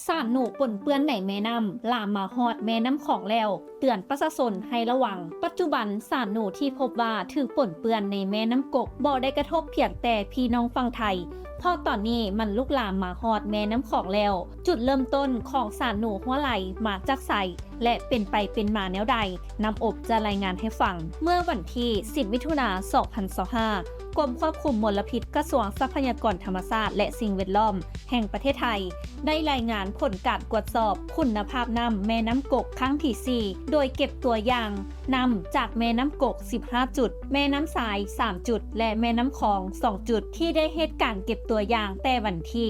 สารหนูปนเปื้อนในแม่น้ำลามมาฮอดแม่น้ำของแล้วเตือนประชาชนให้ระวังปัจจุบันสารหนูที่พบว่าถูกปนเปื้อนในแม่น้ำกกบ่ได้กระทบเพียงแต่พี่น้องฝั่งไทยเพราะตอนนี้มันลุกลามมาฮอดแม่น้ำของแล้วจุดเริ่มต้นของสารหนูหัวไหลมาจากไสและเป็นไปเป็นมาแนวใดนำอบจะรายงานให้ฟังเมื่อวันที่10มิถุนายน2025กรมควบคุมมลพิษกระทรวงทรัพยากรธรรมชาติและสิ่งแวดล้อมแห่งประเทศไทยได้รายงานผลการตรวจสอบคุณภาพน้ำแม่น้ำกกครั้งที่ 4โดยเก็บตัวอย่างน้ำจากแม่น้ำกก15จุดแม่น้ำสาย3จุดและแม่น้ำคลอง2จุดที่ได้เหตุการณ์เก็บตัวอย่างแต่วันที่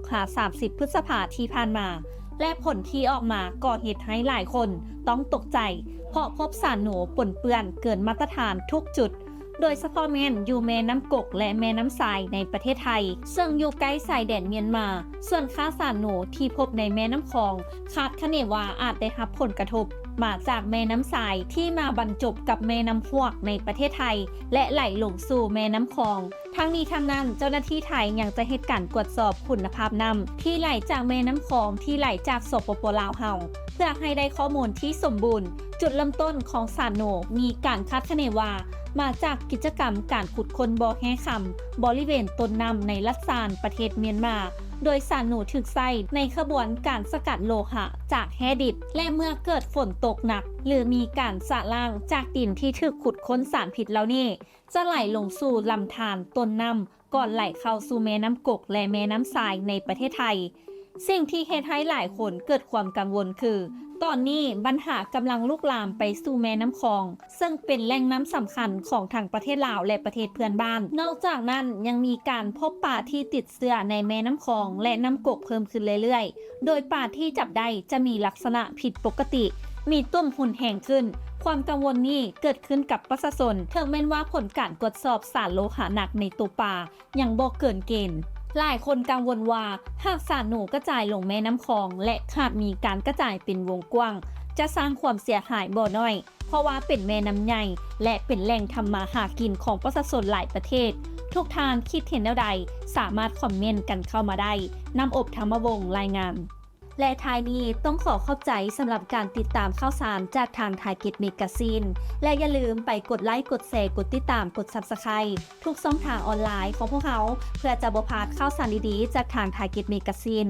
26-30พฤษภาคมที่ผ่านมาและผลที่ออกมาก่อเหตุให้หลายคนต้องตกใจเพราะพบสารหนูปนเปื้อนเกินมาตรฐานทุกจุดโดยเฉพาะอยู่แม่น้ำกกและแม่น้ำทรายในประเทศไทยซึ่งอยู่ใกล้ชายแดนเมียนมาส่วนค่าสารหนูที่พบในแม่น้ำคลองคาดคะเนว่าอาจได้รับผลกระทบมาจากแม่น้ำทรายที่มาบรรจบกับแม่น้ำพวกในประเทศไทยและไหลลงสู่แม่น้ำคลองทั้งนี้ทั้งนั้นเจ้าหน้าที่ไทยยังจะเหตุการณ์ตรวจสอบคุณภาพน้ำที่ไหลจากแม่น้ำคลองที่ไหลจากสปป.ลาวเฮาเพื่อให้ได้ข้อมูลที่สมบูรณ์จุดเริ่มต้นของสารหนูมีการคาดคะเนว่ามาจากกิจกรรมการขุดค้นบ่อแห่คำบริเวณต้นน้ำในลัดซานประเทศเมียนมาโดยสารหนูถูกใส่ในขบวนการสกัดโลหะจากแห่ดิบและเมื่อเกิดฝนตกหนักหรือมีการสะล้างจากดินที่ถูกขุดค้นสารพิษแล้วนี่จะไหลลงสู่ลำธารต้นน้ำก่อนไหลเข้าสู่แม่น้ำกกและแม่น้ำทรายในประเทศไทยสิ่งที่เฮ็ดให้หลายคนเกิดความกังวลคือตอนนี้ปัญหากำลังลุกลามไปสู่แม่น้ำคลองซึ่งเป็นแหล่งน้ำสำคัญของทางประเทศลาวและประเทศเพื่อนบ้านนอกจากนั้นยังมีการพบปลาที่ติดเชื้อในแม่น้ำคลองและน้ำกกเพิ่มขึ้นเรื่อยๆโดยปลาที่จับได้จะมีลักษณะผิดปกติมีต้มหุ่นแห้งขึ้นความกังวลนี้เกิดขึ้นกับประชาชนถึงแม้ว่าผลการตรวจสอบสารโลหะหนักในตัวปลายังบ่เกินเกณฑ์หลายคนกังวลว่าหากสารหนูกระจายลงแม่น้ำคลองและหากมีการกระจายเป็นวงกว้างจะสร้างความเสียหายบ่น้อยเพราะว่าเป็นแม่น้ำใหญ่และเป็นแหล่งทำมาหากินของประชาชนหลายประเทศทุกทางคิดเห็นแนวใดสามารถคอมเมนต์กันเข้ามาได้นำอบธรรมวงศ์รายงานและท้ายนี้ต้องขอขอบใจสำหรับการติดตามข่าวสารจากทางไทยเก็ตเมกาซีนและอย่าลืมไปกดไลค์กดแชร์กดติดตามกด Subscribe ทุกช่องทางออนไลน์ของพวกเขาเพื่อจะบ่พลาดข่าวสารดีๆจากทางไทยเก็ตเมกาซีน